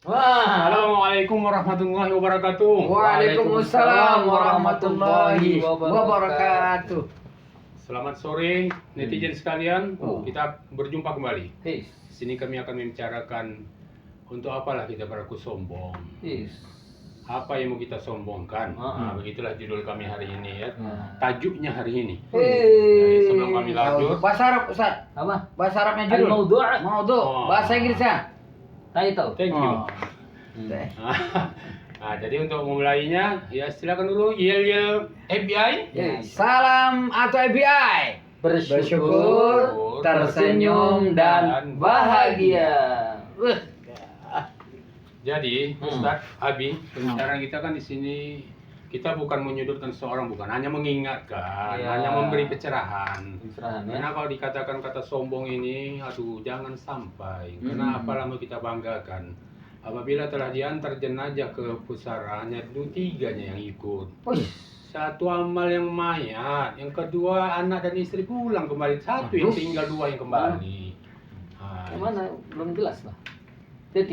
Wah, Assalamualaikum warahmatullahi wabarakatuh. Waalaikumsalam warahmatullahi wabarakatuh. Selamat sore netizen sekalian. Oh. Kita berjumpa kembali. Yes. Di sini kami akan membicarakan untuk apalah kita berlaku sombong. Yes. Apa yang mau kita sombongkan? Nah, begitulah judul kami hari ini ya. Tajuknya hari ini. Jadi, sebelum kami lanjut, Bahasa Arab, Ustaz. Apa? Bahasa Arabnya judul. Al-Mawdu'. Maudhu. Oh. Bahasa Inggrisnya. Title. thank you. Oh. Teh. Nah, jadi untuk memulainya, ya silakan dulu yel FBI. Yes. Salam atau FBI. Bersyukur, tersenyum dan bahagia. Jadi, Ustadz Abi, pembicaraan kita kan di sini kita bukan menyudutkan seorang, bukan hanya mengingatkan, Iya. hanya memberi pencerahan. Pencerahan, ya. Karena kalau dikatakan kata sombong ini, aduh jangan sampai. Karena apalah mau kita banggakan. Apabila telah diantar jenazah ke pusara, hanya 2-3-nya yang ikut. Wih. Satu amal yang mayat, yang kedua anak dan istri pulang kembali, satu yang tinggal, 2 yang kembali. Nah, Gimana? Belum jelas lah. Dia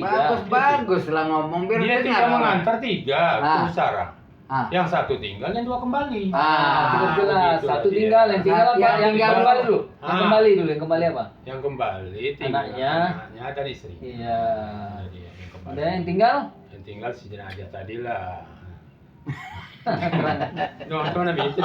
Bagus lah ngomong biar dia dengar tinggal orang. mengantar 3 ke Ah. pusara. Ah. Yang satu tinggal, yang 2 kembali. Belum jelas. begitulah Satu dia. tinggal, yang tinggal apa? Yang Yang tinggal kembali dulu. Yang Ah. kembali dulu. Yang kembali apa? Yang kembali tinggal Anaknya. anaknya dan istri. Iya. Nah, dia yang kembali. Dan yang tinggal? Yang tinggal si jenazah tadi lah. No, itu mana bisa?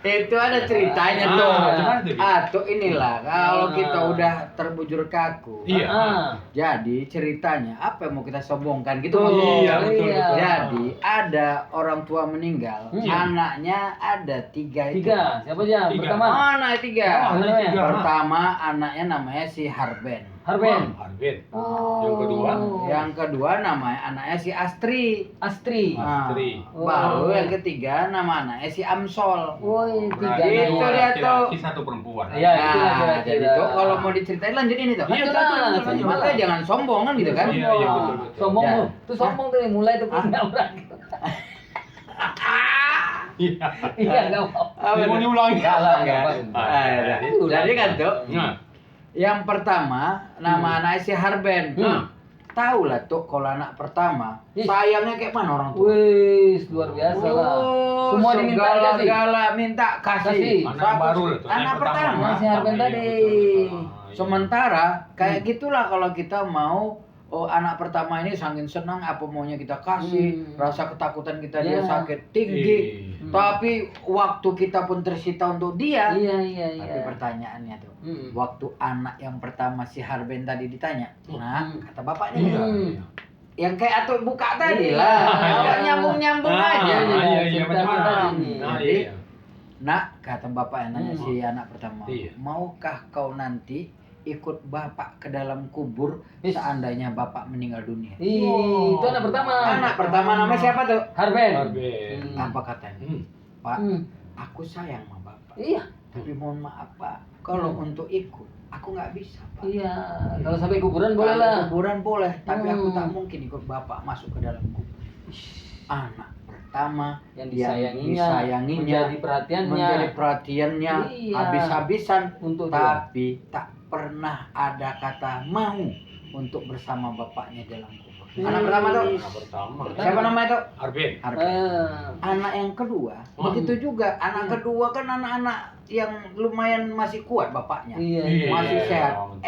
Itu ada ceritanya Ah, tuh. gimana tuh, Bi? Tuh inilah kalau Ah. kita udah terbujur kaku. Iya. Jadi ceritanya apa yang mau kita sombongkan gitu Tuh, maksudnya. Iya, betul, iya. betul. Jadi ada orang tua meninggal, Iya. anaknya ada 3 itu. 3. Siapa aja? Tiga. Pertama. Oh, anak 3. Oh, anak namanya? 3. Pertama anaknya namanya si Harben. Harben. Arvin. Oh. Yang kedua? Yang kedua namanya anaknya si Astri. Astri. Nah, Astri. Baru yang ketiga nama anaknya si Amsol. Woi, Berarti 3 Itu dua dia laki-laki, 1 perempuan. Iya. itu lah Nah, kira-kira. jadi tuh kalau mau diceritain lanjutin itu. Iya, Jelas, lanjut. jelas. Makanya jangan sombong kan gitu kan. Iya, iya, betul, betul. Sombong Ya. tuh. Tuh sombong tuh yang mulai tuh punya orang. Iya. Iya, enggak apa. Dia mau diulangi. Enggak lah, enggak Ya. apa. Jadi kan tuh Nah, yang pertama nama anaknya si Harben. Tahu lah tuh kalau anak pertama Ih. sayangnya kayak mana orang tua. Wih, luar biasa lah. Semua diminta kasih. segala minta kasih. Kasih. anak baru lah tuh. Anak pertama. Si Harben tadi. Iya, betul. Sementara kayak gitulah kalau kita mau anak pertama ini saking senang apa maunya kita kasih, rasa ketakutan kita dia Ya. sakit tinggi. Tapi waktu kita pun tersita untuk dia. Iya, iya, Tapi iya. pertanyaannya tuh, Mm. waktu anak yang pertama si Harben tadi ditanya, nah kata bapaknya Iya, nih, iya. yang kayak atau buka tadi Iya. lah, Iya. nyambung Ah, aja. iya, iya, iya, cerita macam mana? tadi. Nah, Jadi, iya. Nak, kata bapaknya nanya si anak pertama, Iya. maukah kau nanti ikut bapak ke dalam kubur Is. seandainya bapak meninggal dunia? Ih, itu anak pertama. Anak pertama namanya siapa tuh? Harben. Arben. Apa katanya? Pak, aku sayang sama bapak. Iya. Tapi mohon maaf Pak, kalau untuk ikut, aku nggak bisa Pak. Iya. Kalau sampai kuburan boleh Kalau lah. kuburan boleh, tapi aku Hmm. tak mungkin ikut bapak masuk ke dalam kubur. Anak pertama Yang yang disayanginya, menjadi perhatiannya. menjadi perhatiannya Iya. habis-habisan, Untuk dia. tapi tak pernah ada kata mau untuk bersama bapaknya dalam kubur. Anak pertama tuh Anak pertama. siapa namanya tuh? Arben. Harben. Anak yang kedua begitu juga. Anak kedua kan anak-anak yang lumayan masih kuat bapaknya, Iya. masih Iya, sehat. betul.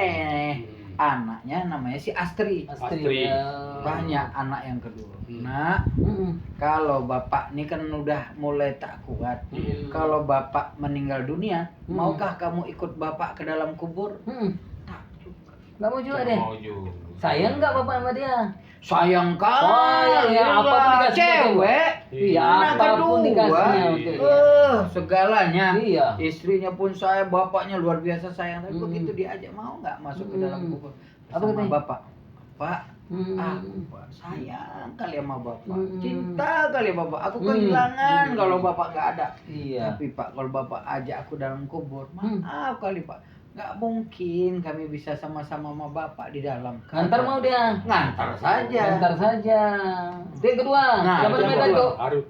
Anaknya namanya si Astri. Astri. Banyak anak yang kedua. Hmm. Nah, kalau bapak ini kan udah mulai tak kuat. Hmm. Kalau bapak meninggal dunia, Hmm. maukah kamu ikut bapak ke dalam kubur? Tak juga. Nggak mau juga Jangan deh. mau juga. Sayang nggak bapak sama dia? Sayang kali. Sayang, ya, apapun lah, dikasih cewek. Iya, Anak apapun kedua. dikasihnya. Betul. Segalanya. Iya. Istrinya pun saya, bapaknya luar biasa sayang. Tapi Hmm. begitu diajak mau nggak masuk ke dalam kubur Apa sama katanya? bapak? Pak, aku Pak, sayang kali sama bapak, cinta kali bapak. Aku kehilangan kalau bapak nggak ada. Iya. Tapi Pak, kalau bapak ajak aku dalam kubur, maaf kali Pak, nggak mungkin kami bisa sama-sama sama bapak di dalam. Ngantar mau dia. Ngantar saja. Ngantar saja. Itu yang kedua. Nah, Siapa itu yang namanya kedua. itu?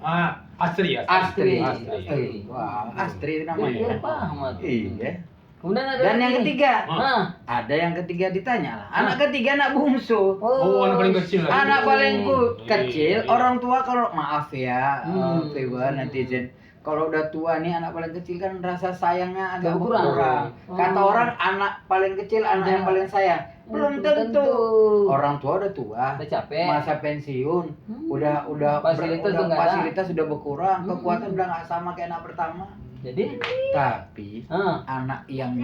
Astri ya. Astri. Astri. Wah, Astri Iya, namanya. paham aku. Iya. Kemudian ada Dan yang lagi. ketiga, Ah. ada yang ketiga ditanya lah. Anak ketiga anak bungsu. Oh, anak paling kecil lagi. Anak paling Iya, kecil, iya. orang tua kalau maaf ya, Fewa, Hmm. netizen. Kalau udah tua nih anak paling kecil kan rasa sayangnya agak Berkurang. berkurang. Kata Oh. orang anak paling kecil anak yang paling sayang. Belum tentu. Orang tua udah tua, Udah capek. masa pensiun, udah Fasilitas udah nggak ada. fasilitas udah berkurang, kekuatan udah nggak sama kayak anak pertama. Jadi, Tapi anak yang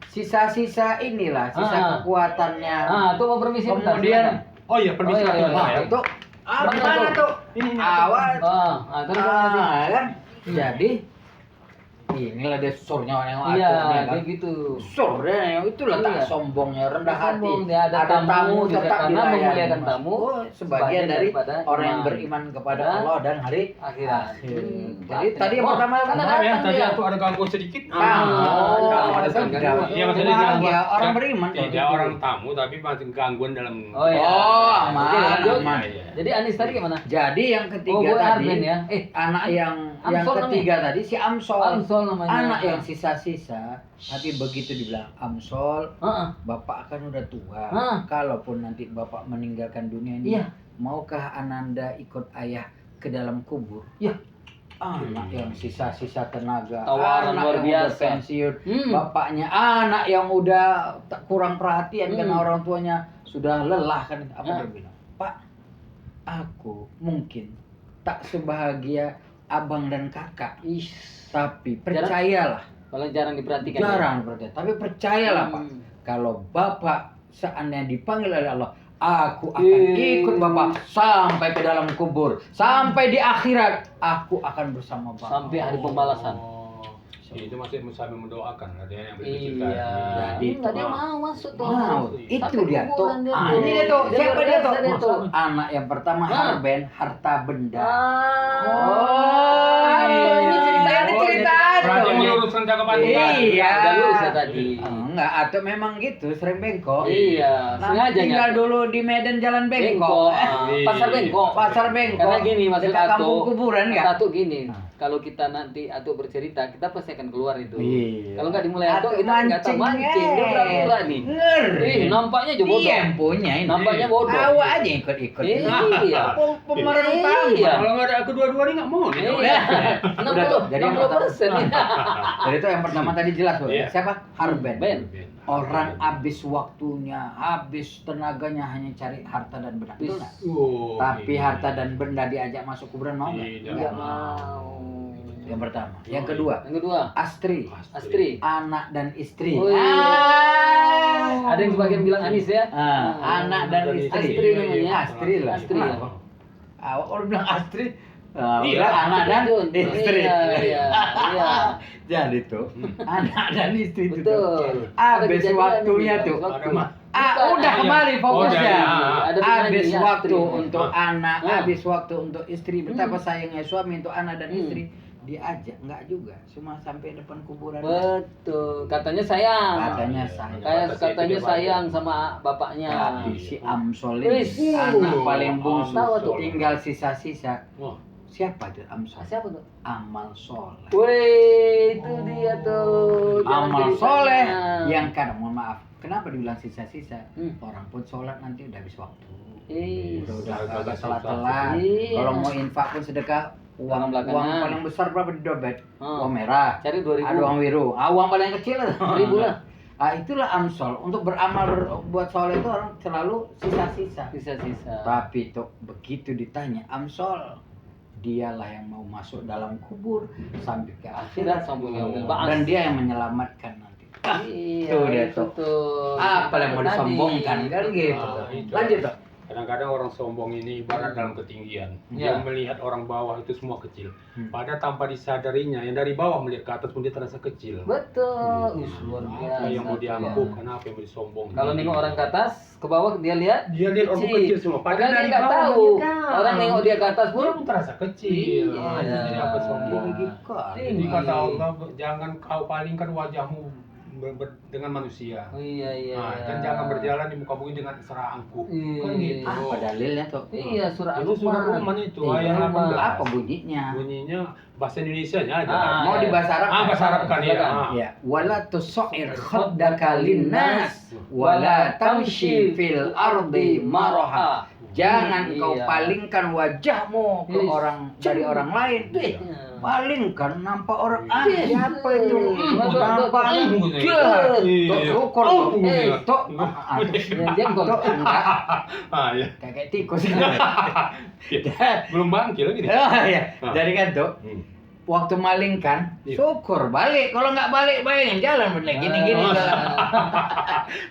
sisa-sisa inilah, sisa kekuatannya. tuh mau permisi bentar, Kemudian silakan. Oh iya, permisi. Oh, iya, iya, Wah, iya. itu Mana mana tuh? tuh? Ini. Awas. Terus nanti. Kan? Jadi inilah dia surnya orang yang Iya, aturnya kan. kayak gitu. Surnya itulah tak Iya. sombongnya, rendah hati. Sombong, dia ada tamu juga, tetap karena dilayani. memuliakan tamu, Oh, sebagian sebagian dari daripada orang yang iman. beriman kepada Dan Allah dan hari Akhirat. akhir. Jadi tadi yang pertama kan ada Maaf ya, datang tadi dia. aku ada gangguan sedikit. Kamu, ada kan gangguan. Iya, maksudnya Cuma gangguan. ya, orang beriman. Tidak orang tamu, tapi masih gangguan dalam. Oh iya. Oh, aman, Oke, lanjut. aman. Iya. Jadi Anis tadi gimana? Jadi yang ketiga Oh, gue tadi Arben ya. anak yang Amsol ketiga tadi si Amsol. Amsol namanya. Anak yang sisa-sisa, tapi begitu dibilang Amsol, Heeh. bapak kan udah tua. Hah. Kalaupun nanti bapak meninggalkan dunia ini, Iya. maukah Ananda ikut ayah ke dalam kubur? Iya. Anak yang sisa-sisa tenaga, Tawaran anak luar yang udah biasa. pensiun, Hmm. bapaknya anak yang udah kurang perhatian karena Hmm. orang tuanya sudah lelah kan. Apa Ah. dia bilang? Pak, aku mungkin tak sebahagia abang dan kakak, Ih, tapi percayalah, paling jarang diperhatikan. jarang percaya, tapi percayalah Pak, Hmm. kalau bapak seandainya dipanggil oleh Allah, aku akan ikut bapak sampai ke dalam kubur, sampai di akhirat, aku akan bersama bapak. Sampai hari pembalasan. Itu masih sambil mendoakan ada yang Iya. Jadi Enggak dia mau masuk tuh. Wow, itu Sampai dia tuh. kuburan dia tuh. Ini dia tuh. Dia Siapa luar dia biasa dia tuh? tuh. Anak yang pertama Harben, harta benda. Ah. Ini cerita Berarti tuh. meluruskan jangka panjang. Iya. Udah lurus ya tadi. Enggak, atau memang gitu, sering bengkok. Iya, Nah, sengaja tinggal nyatu. dulu di Medan Jalan Bengkok. Bengkok. Pasar bengkok. Pasar bengkok. Karena gini maksud Dekat kampung Atu. kuburan nggak? Atu gini. Nah. Kalau kita nanti Atu bercerita, kita pasti akan keluar itu. Iya. Kalau nggak dimulai Atu, Atu kita nggak tahu mancing. Dia pura-pura nih. Ngeri. Ih, nampaknya aja bodoh. Dia yang punya ini. Nampaknya bodoh. Awak aja ikut-ikut. Iya. Pemeran Iya. utama. Kalau nggak ada kedua-dua ini nggak mau nih. Iya. Udah tuh, jadi yang 60%. Jadi itu yang pertama tadi jelas loh. Iya. Siapa? Harben. Ben. Orang habis waktunya, habis tenaganya hanya cari harta dan benda. Betul nggak? Oh, Tapi iya. harta dan benda diajak masuk kuburan mau nggak? Tidak Nggak Nggak. mau. Yang pertama. Yang kedua, Yang kedua, Astri. Astri. Anak dan istri. Oh, iya. Ada yang sebagian bilang Anis ya. Anak dan istri. Astri namanya. Astri lah. Astri ya. Kenapa? Awak kalau bilang Astri, Iya. udah anak dan Betul. istri. Iya, iya, iya. Jadi tuh, anak dan istri itu tuh. Betul. Habis Ada kejadian waktunya ini, tuh. waktu. Ada mah. Bukan, Udah ada. kembali fokusnya. Udah, ya. Ada Habis penyanyi, waktu Astri. untuk anak, Ah. habis waktu untuk istri. Betapa sayangnya suami untuk anak dan Hmm. istri. Diajak, enggak juga. Cuma sampai depan kuburan. Betul. Katanya sayang. Katanya sayang. Katanya sayang sama bapaknya. Tapi si Amsol Wis. ini anak paling bungsu. Tahu tuh. Tinggal sisa-sisa. Oh, Siapa itu Amsol? Siapa tuh? Amal soleh. Wih, itu dia tuh. Jangan Amal jadi soleh tanya. yang kadang, mohon maaf, kenapa dibilang sisa-sisa? Hmm. Orang pun sholat nanti udah habis waktu. Ih, Udah agak agak susah. telat-telat. Iya. Kalau mau infak pun sedekah, uang Belakangan. paling besar berapa di dompet? Hmm. Uang merah. Cari 2.000. Ada uang biru. Uang paling kecil 1.000 lah. Itulah Amsol. Untuk beramal buat soleh itu orang selalu sisa-sisa. Sisa-sisa. Tapi tuh begitu ditanya Amsol, dialah yang mau masuk dalam kubur sampai ke Akhirat akhirat sambung yaumil ba'ats. dan dia yang menyelamatkan nanti. Iya, Tuh dia itu tuh. tuh. Apa yang mau Tadi. disombongkan kan gitu. Ah, itu. Lanjut tuh. kadang-kadang orang sombong ini ibarat dalam ketinggian. Ya. Dia melihat orang bawah itu semua kecil. Hmm. Padahal tanpa disadarinya, yang dari bawah melihat ke atas pun dia terasa kecil. Betul. Ih, luar biasa. Apa yang mau diangkuk, kenapa yang mau disombong? Kalau nengok orang ke atas, ke bawah dia lihat dia lihat orang kecil semua. Padahal Padahal dia dari nggak bawah tahu. dia tahu. Orang nengok dia ke atas dia pun pun terasa kecil. Iya. Ah, jadi apa sombong? Gitu. Jadi kata Allah, jangan kau palingkan wajahmu dengan manusia. Oh iya. Dan jangan berjalan di muka bumi dengan serangku. Kan gitu. Apa dalilnya tuh? Iya, surah Itu surah Al-Luqman. Luqman itu Iya, ayat 18. apa bunyinya? Bunyinya bahasa Indonesianya aja. Mau di bahasa Arab? Bahasa Arab kan ya. Ya, wala tusair khaddaka linnas wala tamshi fil ardi maraha. Jangan kau palingkan wajahmu ke orang dari orang lain. Palingkan nampak orang. Siapa itu? Nampak syukur. Tok. Tok enggak. Ya. Kayak tikus. Belum bangkit lagi nih. Ya. Jadi kan tuh waktu malingkan, syukur balik. Kalau nggak balik, bayangin jalan bener gini-gini.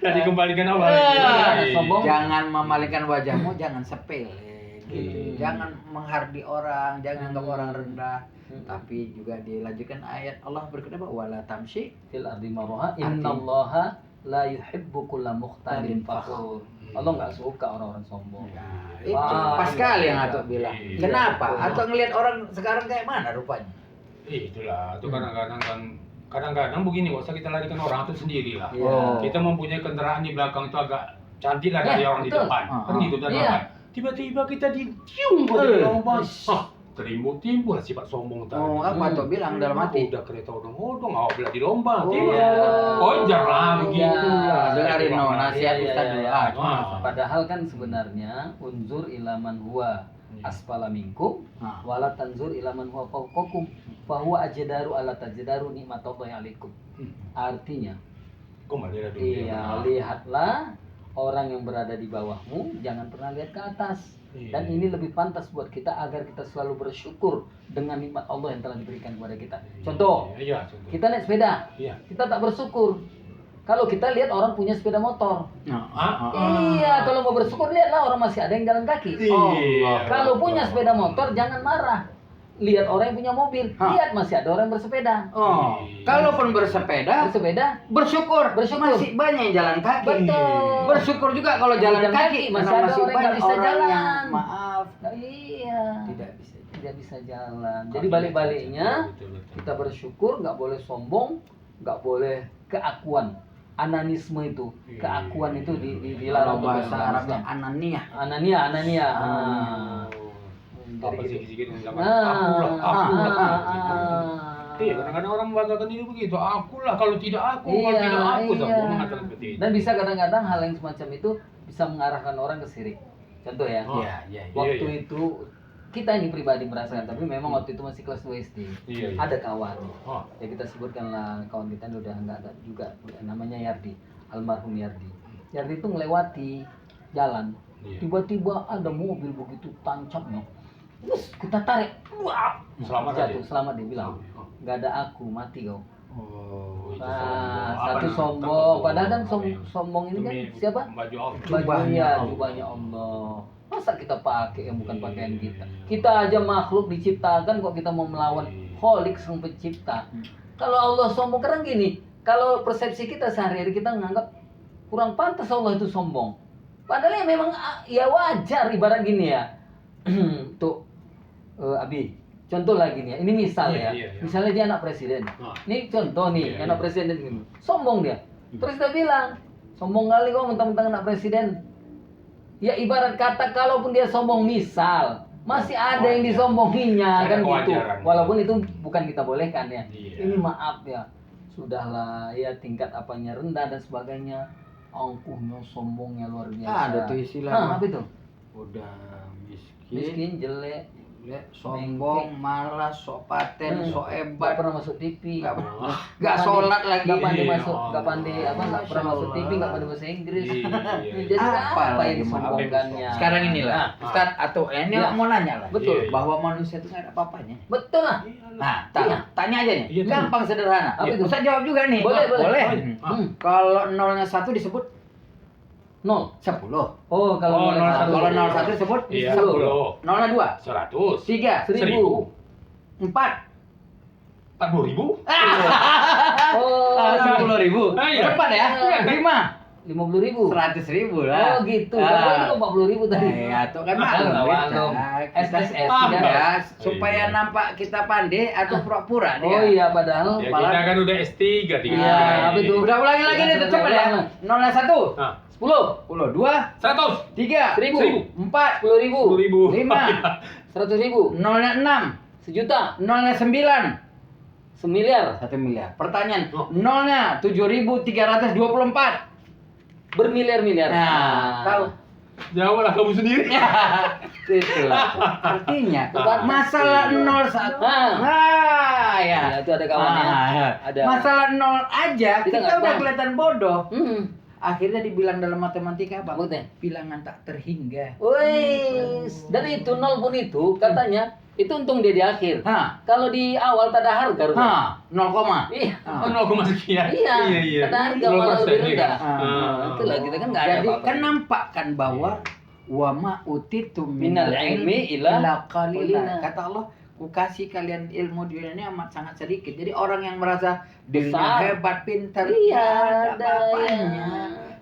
Jadi kembalikan awal. Jangan memalingkan wajahmu, jangan sepele. Gitu. Jangan menghardi orang, jangan anggap orang rendah. Tapi juga dilanjutkan ayat Allah berkata wala tamshi Fil ardi maraha innallaha la yuhibbu kulla mukhtalin fakhur. Allah nggak suka orang-orang sombong. Itu pas sekali yang Atok bilang. Iya. Kenapa? Atok ngelihat orang sekarang kayak mana rupanya? Itulah, itu kadang-kadang begini, nggak usah kita larikan orang itu sendiri lah. Oh. Kita mempunyai kendaraan di belakang itu agak cantik lah dari orang di betul. depan. Kan gitu dan Iya. tiba-tiba kita dicium dari lomba. Timbul sifat sombong tadi. Oh, apa Atok bilang dalam hati? Udah kereta odong-odong, awak bila di lomba. Oh, Kojar lah begitu. Dengarin nasihat Ustaz dulu. Padahal kan sebenarnya unzur ilaman huwa asfala minkum wala tanzur ilaman huwa fawqakum fa huwa ajdaru ala tajdaru nikmatallahi alaikum. Artinya, Kembali lah dulu. iya, lihatlah orang yang berada di bawahmu, jangan pernah lihat ke atas. Dan ini lebih pantas buat kita agar kita selalu bersyukur dengan nikmat Allah yang telah diberikan kepada kita. Contoh, Contoh. kita naik sepeda, Iya. kita tak bersyukur. Kalau kita lihat orang punya sepeda motor, Ah, iya, kalau mau bersyukur lihatlah orang masih ada yang jalan kaki. Iya. Kalau punya sepeda motor jangan marah. Lihat orang yang punya mobil, lihat masih ada orang yang bersepeda. Oh, kalaupun bersepeda, bersyukur. Masih banyak yang jalan kaki. Betul. Bersyukur juga kalau jalan kaki, masih karena ada orang yang nggak bisa orang jalan. yang maaf Iya. tidak bisa jalan. Jadi balik-baliknya Betul. kita bersyukur, nggak boleh sombong, nggak boleh keakuan. Ananisme itu, keakuan itu dilarang. Kalau bahasa Arabnya ananiyah. Anania. Apa sikit-sikit yang bilang Nah, aku lah. Iya, kadang-kadang orang membanggakan diri begitu. Aku lah, kalau tidak aku, kalau tidak aku, sombong mengatakan seperti itu. Dan bisa kadang-kadang hal yang semacam itu bisa mengarahkan orang ke syirik. Contoh ya, Iya. waktu itu kita ini pribadi merasakan, tapi memang waktu itu masih kelas 2 SD. Iya. Ada kawan, Oh. ya kita sebutkanlah kawan kita ini udah nggak ada juga, namanya Yardi, almarhum Yardi. Yardi itu melewati jalan, Iya. tiba-tiba ada mobil begitu tancapnya. Terus kita tarik, wah, Selamat jatuh, aja. selamat dia bilang, nggak ada aku, mati kau. Oh, itu Nah, sombong. satu Apa sombong, namanya? padahal kan Apa ya? sombong ini kan Demi siapa? Baju Allah. Bajunya, jubahnya Allah. Masa kita pakai yang bukan pakaian kita? Kita aja makhluk diciptakan kok kita mau melawan Khalik sang pencipta. Kalau Allah sombong, karena gini, kalau persepsi kita sehari-hari kita menganggap kurang pantas Allah itu sombong. Padahal ya memang ya wajar, ibarat gini ya. Tuh, Abi, contoh lagi nih ya, ini misal ya. Iya. Misalnya dia anak presiden. Ini contoh nih, Iya, anak iya. presiden ini. Sombong dia. Terus dia bilang, sombong kali kok mentang-mentang anak presiden. Ya ibarat kata kalaupun dia sombong misal, masih ada yang disombonginya Ada kan gitu. kewajaran. Walaupun itu bukan kita bolehkan ya. Iya. Ini maaf ya. Sudahlah ya tingkat apanya rendah dan sebagainya. Angkuhnya, sombongnya luar biasa. Ada tuh istilah. Apa itu? Udah miskin, Miskin, jelek, sombong, malas, sok paten, sok nggak hebat, pernah masuk TV, nggak sholat lagi. nggak pandai Iya. masuk, nggak pandai apa, nggak pernah masuk TV, nggak pandai bahasa Inggris. Iya. Jadi apa yang lagi disombongkannya? Sekarang inilah, Ustaz atau ini Ya. mau nanya lah. Betul. Iya. Bahwa manusia itu nggak ada apa-apanya. Betul lah. Nah, Iya. tanya aja nih. Iya, Gampang sederhana. Apa itu? Ustaz jawab juga nih. Boleh, boleh. Kalau nolnya 1 disebut 0. 10. Oh, kalau Oh, 01. Kalau 01 disebut Iya, 10. 10. Nolnya 2. 100. 3. 1000. 4. 40.000. Oh, 10.000. Ah, iya. Cepat ya. 5. 50.000. 100.000 lah. Oh gitu. Kan 40.000 tadi. Atau kan Maklum, maklum maklum. kita SSS paham tidak. ya, supaya Iya. nampak kita pandai atau pura-pura dia. Oh iya, padahal Ya Kepala- kita kan udah S3 Iya, tinggal. apa itu? Udah ulangi lagi nih, Udah, coba udah, ya. ulang. 01, Nah, 10, 10, 2, 100, 3, 1000, 4, 10.000, 10.000. 5, 100.000, 0nya 6, sejuta, 0nya 9, semiliar, 1 miliar. Pertanyaan, Oh. 0nya 7.324. bermiliar-miliar. Nah, tahu. Jawablah kamu sendiri. Itulah. Artinya, Ah. masalah 01. Ah. Ya. Ya, itu ada kawannya. Ada. Masalah 0 aja, Kita kita nggak udah tahu. kelihatan bodoh. Akhirnya dibilang dalam matematika apa? Maksudnya? Bilangan tak terhingga. Wes, dan itu nol pun itu katanya itu untung dia di akhir. Hah, Kalau di awal tak ada harga. Ruben. hah, 0 koma. Iya. Ah. Oh, 0, sekian. Iya, iya. ada harga 0% malah lebih ya. rendah. Ah. Itulah kita kan nggak ada Jadi apa-apa. kan nampak kan bahwa wa ma utitum Minal ilmi illa qalila. Kata Allah, ku kasih kalian ilmu di dunia ini amat sangat sedikit. Jadi orang yang merasa dirinya Besar. hebat, pintar, Iya, ada ada apa-apanya.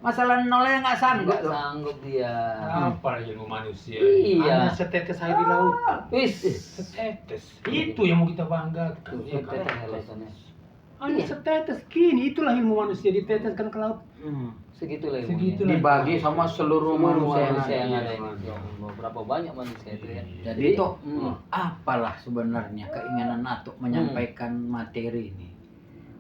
Masalah nolnya nggak sanggup Nggak tuh. sanggup dia. Apa ilmu manusia? Iya. Hanya setetes air di laut. Wis. Setetes. Itu yang mau kita banggakan. Tuh, Ya, kita kan? lihatannya. Hanya Iya. setetes gini. Itulah ilmu manusia diteteskan ke laut. Segitulah ilmunya. Segitulah. Dibagi sama seluruh manusia yang manusia yang ada. ada ini. Ya Allah, berapa banyak manusia itu ya. Jadi itu Hmm. apalah sebenarnya keinginan Nato menyampaikan materi ini.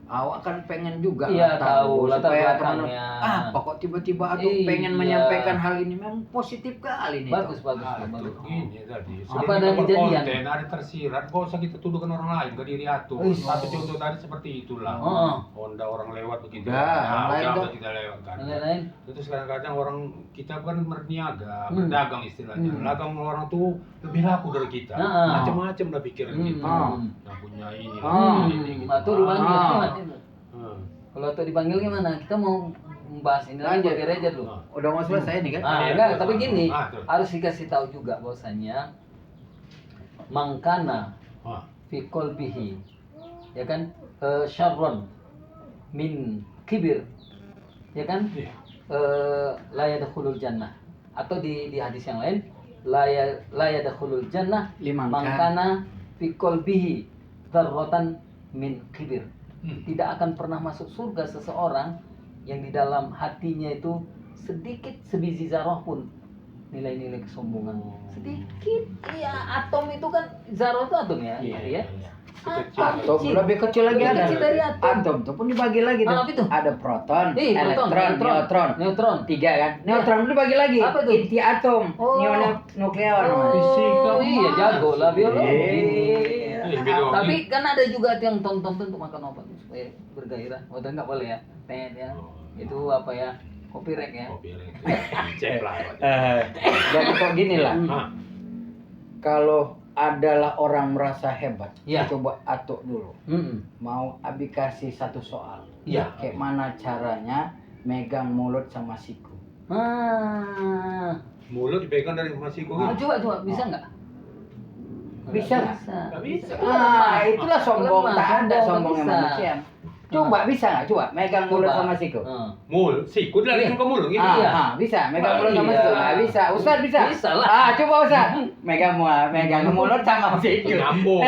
Awak kan pengen juga Iya, lah tahu latar supaya teman belakangnya. apa kok tiba-tiba Atuk Iya. pengen menyampaikan hal ini memang positif kali nih. Bagus, bagus, Ah, bagus. ini tadi. Apa Sebelum ada kita kejadian? berkonten, ada tersirat, gak usah kita tuduhkan orang lain ke diri Atu. Wis. Satu contoh tadi seperti itulah. Heeh. Honda orang lewat begitu. Udah, yang lain udah dong. kita lewatkan. Yang lain. Itu kadang-kadang orang kita kan berniaga, Hmm. berdagang istilahnya. Hmm. Dagang orang tuh lebih laku dari kita. Nah. Macam-macam lah pikiran kita. Hmm. Nah punya ini, Ah. ini. Gitu. Atau dipanggil Ah. gimana itu? Hmm. Kalau atau dipanggil gimana? Kita mau membahas ini lagi Lanjut. biar aja dulu. Nah. Udah mau selesai nih kan? Ah, Iya, enggak, iya. tapi gini, Ah, tuh. harus dikasih tahu juga bahwasanya mangkana Ah. fi qalbihi ya kan syarron min kibir ya kan Iya. la yadkhulul jannah atau di hadis yang lain la yadkhulul jannah Liman mangkana fi qalbihi dzarratan min kibir. Hmm. Tidak akan pernah masuk surga seseorang yang di dalam hatinya itu sedikit sebiji zarah pun nilai-nilai kesombongan. Sedikit. Iya, atom itu kan zarah itu atom ya. Iya. Ya. Sekecil. Atom Kecil. lebih kecil lagi Lebih ada. kecil dari atom. Tuh pun dibagi lagi tuh. Ah, apa itu? Ada proton, Proton, elektron, neutron. neutron. 3 kan? Neutron itu dibagi lagi. Apa tuh? Inti atom, Oh. nukleon. Fisika. Iya, jago lah biologi. Iya, biologi. Tapi kan ada juga yang tonton untuk makan obat supaya bergairah. Oh, enggak boleh ya. Tet ya. Oh. Itu apa ya? Kopi rek ya. Kopi cek lah. Dan kok gini lah. Ah. Kalau adalah orang merasa hebat, Iya. coba atuk dulu. Hmm. Mau Abi kasih satu soal. Iya. Kayak mana caranya megang mulut sama siku? Ah. Mulut dipegang dari masiku. Coba bisa nggak? Bisa nggak? Nggak bisa. Ah, itulah sombong. Lemah, Tak ada sombong, sombongnya nggak bisa. manusia. Coba bisa nggak? Coba megang mulut Coba. sama siku. Mul, siku dari ke mulut gitu. Iya. Bisa megang Oh, mulut sama iya. siku. Ah, bisa. Ustaz bisa. Bisa lah. Ah, coba Ustaz. Megang mulut sama siku. Nyambung.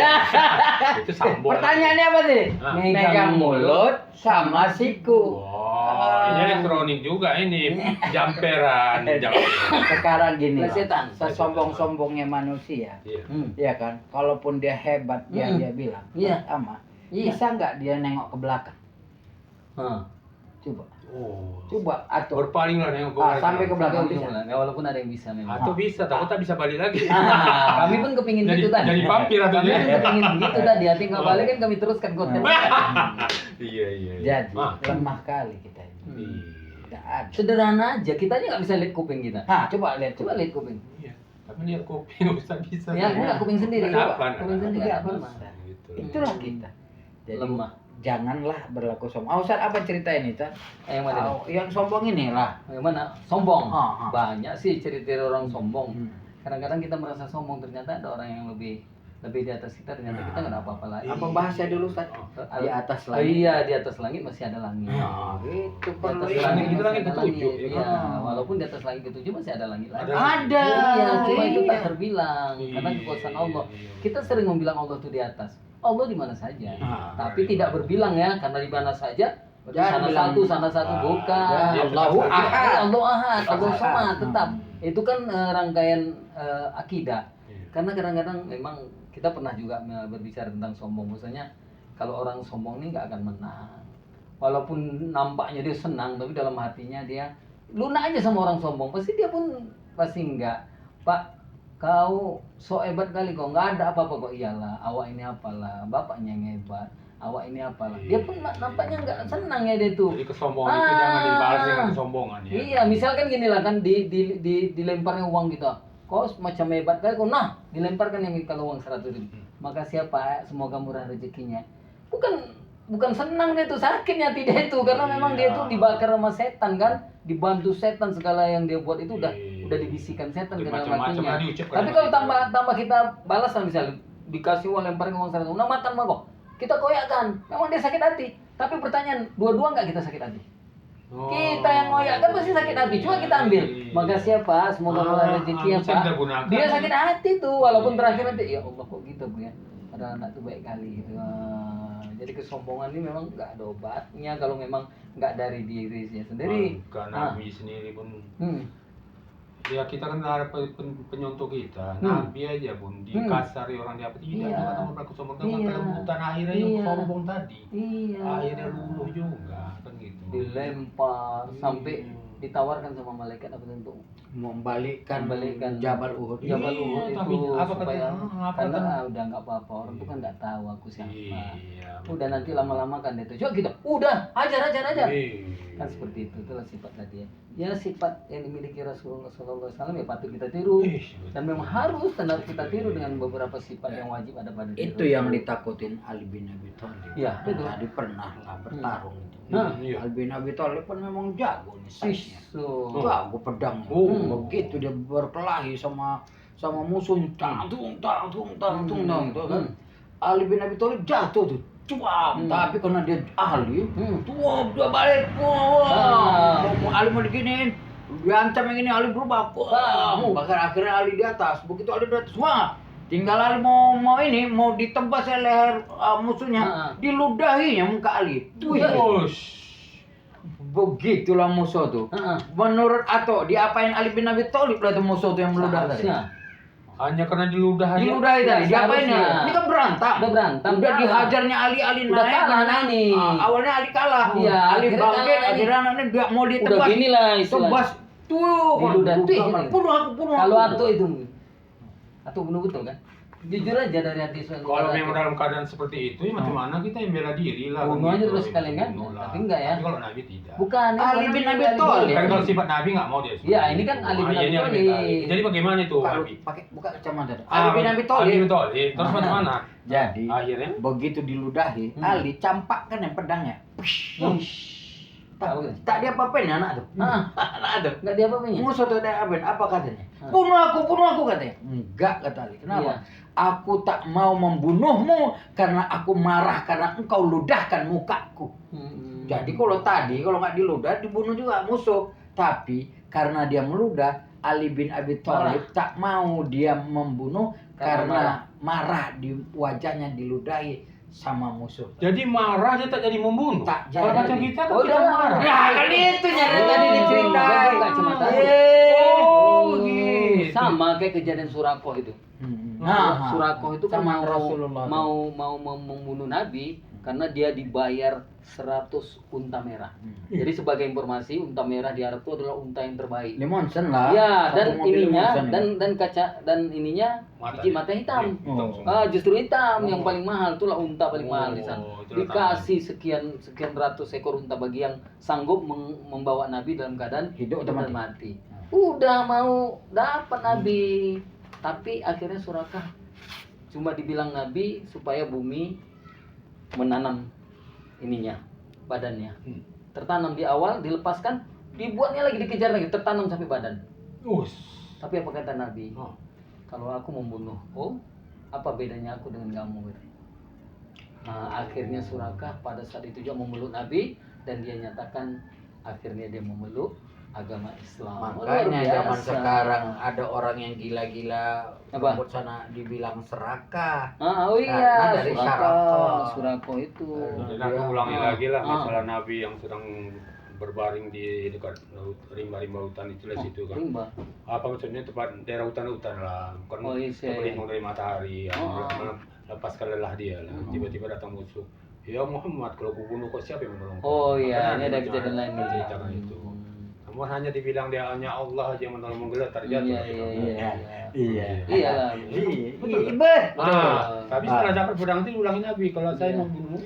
Itu sambung. Pertanyaannya apa sih? Ah. Megang mulut sama siku. Wow, ini elektronik juga ini. Jamperan. Sekarang gini, Plesetan. sesombong-sombongnya manusia, Iya. ya kan? Kalaupun dia hebat, dia Hmm. dia bilang, Iya. sama. Iya. Bisa nggak dia nengok ke belakang? Hah. Coba, Oh. coba atau Berpaling lah nengok ke Ah, sampai ke belakang. Bisa. Ya, walaupun ada yang bisa memang. Atau bisa, takut tak bisa balik lagi. Ah, kami pun kepingin Jadi- gitu tadi. jadi vampir atau Kami dia? pun kepingin gitu tadi. Hati nggak balik kan kami teruskan konten. Iya, iya. jadi Ah. lemah kali kita ini. Hmm. Tidak ada. Sederhana aja. Kita aja nggak bisa lihat kuping kita. Nah, coba lihat, Coba lihat kuping. Iya. Tapi lihat kopi nggak usah bisa. Ya, enggak kuping sendiri. Kenapa? Coba. Kuping sendiri Nggak apa? bisa. Gitu. Itulah kita. Jadi Lemah. janganlah berlaku sombong. Ah, Ustaz, apa cerita ini, Ustaz? Yang mana? nih? Oh, yang sombong ini lah. Yang mana? Sombong. Ah. Banyak sih cerita orang sombong. Hmm. Kadang-kadang kita merasa sombong, ternyata ada orang yang lebih lebih di atas kita, ternyata kita nggak ada apa-apa lagi. Apa bahasa dulu Ustaz? Di atas langit. Iya, di atas langit masih ada langit. Itu Di perlu atas ini. langit itu masih langit ada ketujuh, langit. ya Iya, kan? walaupun di atas langit ketujuh masih ada langit lagi. Ada. Iya, cuma itu tak Iya. terbilang karena kekuasaan Allah. Kita sering membilang Allah itu di atas. Allah di mana saja. Tapi tidak berbilang ya, karena di mana saja. Jangan bilang, Sana satu bukan. Ya, Allahu ahad. Allah ahad, Allah Ahad. samad tetap. Hmm. Itu kan rangkaian akidah. Karena kadang-kadang memang kita pernah juga berbicara tentang sombong. Maksudnya kalau orang sombong ini nggak akan menang. Walaupun nampaknya dia senang, tapi dalam hatinya dia lunak aja sama orang sombong. Pasti enggak. Pak, kau so hebat kali kok, nggak ada apa-apa kok. Iyalah, awak ini apalah, bapaknya yang hebat. Awak ini apalah. Dia pun nampaknya nggak senang ya dia tuh. Jadi kesombongan itu jangan dibalas dengan kesombongan ya. Iya, misalkan gini lah kan dilemparnya uang gitu. Kau macam hebat kali kau, nah dilemparkan yang kalau uang 100.000. Makasih ya Pak, semoga murah rezekinya. Bukan senang dia tuh, sakitnya hati dia itu karena memang dia tuh dibakar sama setan kan, dibantu setan, segala yang dia buat itu udah dibisikkan setan ke dalam Macam-macam hatinya. lah diucapkan Tapi sama kalau kita. tambah kita balas lah, misalnya dikasih uang, lemparin uang 100, nah makan mah kok. Kita koyakkan, memang dia sakit hati. Tapi pertanyaan, dua-dua nggak kita sakit hati? Oh. Kita yang ngoyak kan pasti sakit hati, cuma kita ambil. Makasih ya Pak, semoga murah rezeki ya bisa Pak. digunakan. Dia sakit hati tuh, walaupun terakhir nanti ya Allah kok gitu Bu ya. Padahal anak tuh baik kali. Wah, jadi kesombongan ini memang nggak ada obatnya kalau memang nggak dari dirinya sendiri. Maka Ah. Nabi sendiri pun Hmm. ya kita kan ada penyontoh kita. Hmm. Nabi aja pun dikasari orang di apa tidak Iya. jangan berlaku sombong dengan Iya. kelembutan akhirnya yang Iya. sombong tadi. Iya. Akhirnya luluh juga kan gitu. Dilempar sampai Iya. ditawarkan sama malaikat apa untuk Membalikkan Membalikkan Jabal Uhud. Jabal Iya, Uhud tapi itu apa supaya kata- apa karena kata- udah nggak apa-apa, orang tuh kan nggak tahu aku siapa. Iya. Udah nanti lama-lama kan itu coba gitu, udah ajar. Iya. Kan seperti itu, itulah sifat tadi ya. Ya sifat yang dimiliki Rasulullah SAW ya patut kita tiru, Ih, dan memang harus kita tiru dengan beberapa sifat yang wajib ada pada diri Itu yang Rasul. ditakutin Ali bin Abi Thalib. Iya, betul. Tadi pernah lah bertarung itu. Nah. Iya. Ali bin Abi Thalib kan memang jago nih size-nya. So, Jago pedangnya. Oh. Begitu dia berkelahi sama musuhnya, tung kan. Ali bin Abi Thalib jatuh tuh. Cuam, tapi karena dia ahli, tuh dia balik. Wah, Ali mau diginiin, diancam yang ini Ali berubah. Wah, bahkan akhirnya Ali di atas. Begitu Ali di atas, wah, tinggal Ali mau ditebas oleh leher musuhnya, diludahinya muka Ali. Wih, Ush. begitulah musuh tuh. Menurut Ato, diapain Ali bin Abi Thalib lah tuh musuh tuh yang meludah tadi? seharusnya Hanya karena diludah aja. Diludahi tadi, Ya, diapain ya? seharusnya. Ini kan berantem. Udah berantem, Udah kalah. dihajarnya Ali Udah naik. kalah menang. nih. Awalnya Ali kalah. Iya, Ali akhirnya bangkit, kalah nih. akhirnya anaknya dia mau udah ditebas. gini lah istilahnya. Tebas. Tuh, Diludahi. bunuh aku. Kalau Ato itu, Ato bunuh betul kan? Jujur aja dari hati saya. Kalau memang dalam keadaan seperti itu, ya macam mana kita yang bela diri lah. Bunuh kan aja gitu. terus sekalian kan? Bunuh lah. Tapi enggak ya. Tapi kalau Nabi tidak. Bukan. Ali bin Abi Thalib. Kan kalau sifat Nabi nggak mau dia. Iya, ini kan Ali bin Abi Thalib. Jadi bagaimana itu Nabi? Pakai buka kacamata. Ali bin Abi Ali Thalib. bin Thalib. Terus bagaimana? Jadi, Akhirnya begitu diludahi, Ali campakkan yang pedangnya. Tak dia apa-apain anak tuh. Anak tuh. Enggak dia apa-apanya. Musuh tuh ada apa katanya? Bunuh aku katanya. Enggak kata Ali. Kenapa? Iya. Aku tak mau membunuhmu karena aku marah karena engkau ludahkan mukaku. Jadi kalau nggak diludah dibunuh juga musuh. Tapi karena dia meludah, Ali bin Abi Thalib tak mau dia membunuh karena marah di wajahnya diludahi sama musuh. jadi marah dia tak jadi membunuh. Tak Kalau jadi. macam kita kan Oh, kita udah. marah. Ya kan itu nyari Oh, tadi diceritain. kacamata. Oh, gitu. Sama kayak kejadian Surako itu. Nah, Surako itu kan sama mau Rasulullah. membunuh Nabi karena dia dibayar 100 unta merah. Jadi sebagai informasi, unta merah di Arab itu adalah unta yang terbaik. Limonsen lah. Ya, dan Satu mobil ininya Limonsen dan kaca dan ininya biji mata hitam. Justru hitam yang paling mahal, itulah unta paling mahal di sana. itulah Dikasih sekian ratus ekor unta bagi yang sanggup membawa Nabi dalam keadaan Hidup atau dan mati? mati. Udah mau dapat Nabi, tapi akhirnya Surakah cuma dibilang Nabi supaya bumi menanam ininya, badannya. Tertanam di awal, dilepaskan, dibuatnya lagi, dikejar lagi, tertanam sampai badan. Us. Tapi apa kata Nabi? Oh. Kalau aku membunuh, apa bedanya aku dengan kamu gitu. Nah, akhirnya Surakah pada saat itu juga memeluk Nabi dan dia nyatakan akhirnya dia memeluk agama Islam. Luar Makanya zaman biasa. sekarang ada orang yang gila-gila Apa? rumput sana dibilang serakah. Oh iya, Karena dari Surako itu. Jadi aku ulangi lagi lah Ah. masalah Nabi yang sedang berbaring di dekat rimba-rimba hutan itulah situ kan. Rimba. Apa maksudnya tempat daerah hutan-hutan lah, bukan Oh, iya. berlindung dari matahari, yang Oh. melepaskan lelah dia lah. Oh. Tiba-tiba datang musuh. Ya Muhammad, kalau kubunuh kau siapa yang menolong? Oh iya, Makanya ini ada banyak kejadian lain nih. ceritakan itu. Namun hanya dibilang dia hanya Allah aja yang menolong menggeletar jatuh. Iya. Iya. Iya lah. Betul. Tapi setelah dapat pedang itu ulangin Nabi, kalau saya Iya. mau bunuh,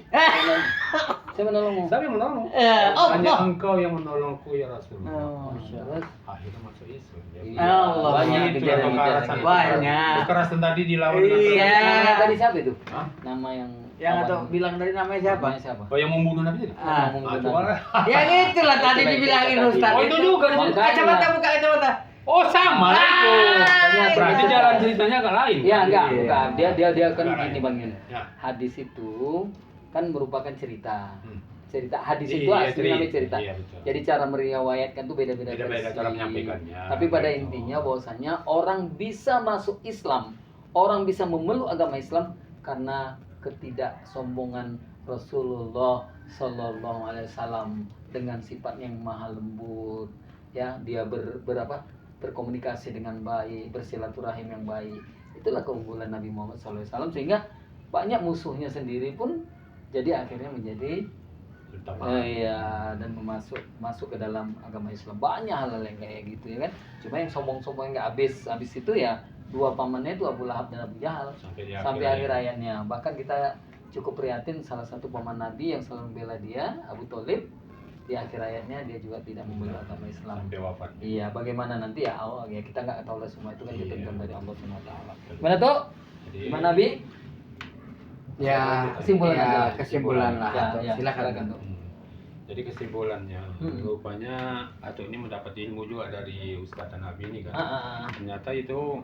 Saya menolongmu. saya yang menolong. Oh, Hanya engkau yang menolongku ya Rasulullah. Oh, terus? Akhirnya masuk Islam. Iya. Allah. Banyak Itu kejadian kekerasan. Banyak. Kekerasan tadi dilawan dengan Iya. Namanya tadi siapa itu? Hah? Nama yang Yang apa atau namanya? bilang dari namanya siapa? Namanya siapa? Oh, yang membunuh Nabi tadi? Ah. Ngomong Ah, benar. coba. Yang itulah tadi dibilangin Ustaz. Oh, itu juga. Makanya. Kacamata, buka kacamata. Oh, sama lah itu. Ternyata. Berarti jalan ceritanya agak lain. Ya enggak, Iya. bukan. Dia kan Enggak, gini ya. Bang Yun. Ya. Hadis itu kan merupakan cerita. Hmm. Cerita hadis itu Iya, aslinya namanya cerita. Iya, betul. Jadi cara meriwayatkan tuh beda-beda Beda-beda versi. cara menyampaikannya. Tapi pada Gitu. intinya bahwasanya orang bisa masuk Islam, orang bisa memeluk agama Islam karena ketidaksombongan Rasulullah Shallallahu Alaihi Wasallam dengan sifatnya yang maha lembut, ya dia berkomunikasi dengan baik, bersilaturahim yang baik. Itulah keunggulan Nabi Muhammad SAW sehingga banyak musuhnya sendiri pun jadi akhirnya menjadi iya dan masuk ke dalam agama Islam. Banyak hal yang kayak gitu ya kan. Cuma yang sombong-sombong yang nggak habis itu ya dua pamannya itu Abu Lahab dan Abu Jahal sampai akhir hayatnya. Bahkan kita cukup prihatin salah satu paman Nabi yang selalu membela dia, Abu Thalib, di akhir hayatnya dia juga tidak memeluk agama Islam. Sampai wafat. Iya, bagaimana nanti ya Allah ya kita nggak tahu lah semua itu kan Iya. ditentukan dari Allah Subhanahu wa taala. Gimana tuh? Jadi- Gimana Nabi? Ya, Kesimpulan ya, aja. kesimpulan lah. Ya, Atau ya, silakan. silakan, Dok. Jadi kesimpulannya, Hmm. rupanya atau ini mendapat ilmu juga dari Ustadz Nabi ini kan. Ternyata itu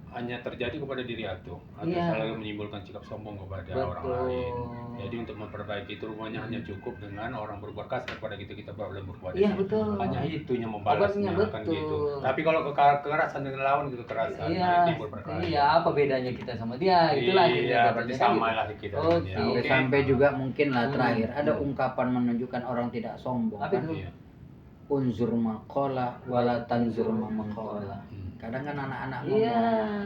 hanya terjadi kepada diri atau Iya. selalu menimbulkan sikap sombong kepada Betul. orang lain. Jadi untuk memperbaiki itu rupanya hanya cukup dengan orang berbuat kasar kepada kita boleh berbuat Iya, ini. betul. Hanya itunya membalasnya Obatnya, kan betul. gitu. Tapi kalau kekerasan dengan lawan itu kekerasan, Iya, nah, timbul perkara. iya apa bedanya kita sama dia? Itulah Iya, berarti bedanya kan sama gitu. lah kita. Oke. Ya, Sampai juga mungkin lah Hmm. terakhir ada ungkapan menunjukkan orang tidak sombong. Apa kan? itu? Iya. Unzur maqala wala tanzur maqala. Kadang kan anak-anak ngomong, Iya,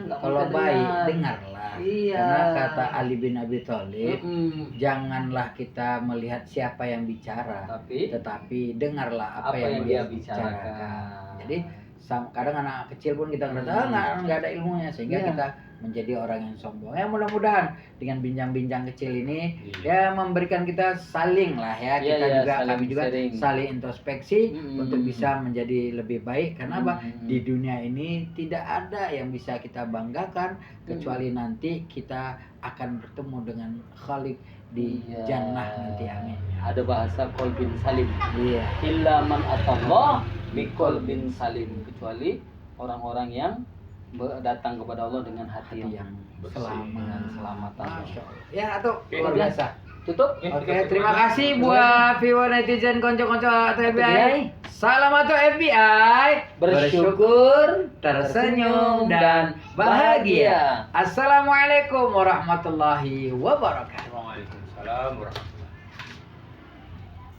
nggak kalau mudah baik dengar. dengarlah. Iya. Karena kata Ali bin Abi Thalib, Mm-mm. janganlah kita melihat siapa yang bicara, Tapi tetapi dengarlah apa, apa yang dia bicarakan. bicarakan. Jadi kadang anak kecil pun kita ngerasa nggak ada ilmunya sehingga Iya. kita menjadi orang yang sombong. Ya mudah-mudahan dengan bincang-bincang kecil ini ya memberikan kita saling lah ya, Iya, kita iya, juga saling kami juga sharing. saling introspeksi Mm-mm. untuk bisa menjadi lebih baik. Karena apa? Mm-mm. Di dunia ini tidak ada yang bisa kita banggakan kecuali nanti kita akan bertemu dengan Khalik di Iya. jannah nanti, amin. Ada bahasa qalbin salim. Iya. Illa man atallah biqalbin salim, kecuali orang-orang yang datang kepada Allah dengan hati yang yang bersih. selamat. dengan selamat. Masya Allah. Ya, atau Oke. luar biasa. Tutup. Oke, terima kasih buat viewer netizen konco-konco atau FBI. Salam atau FBI. Bersyukur, tersenyum dan bahagia. Assalamualaikum warahmatullahi wabarakatuh. Waalaikumsalam warahmatullahi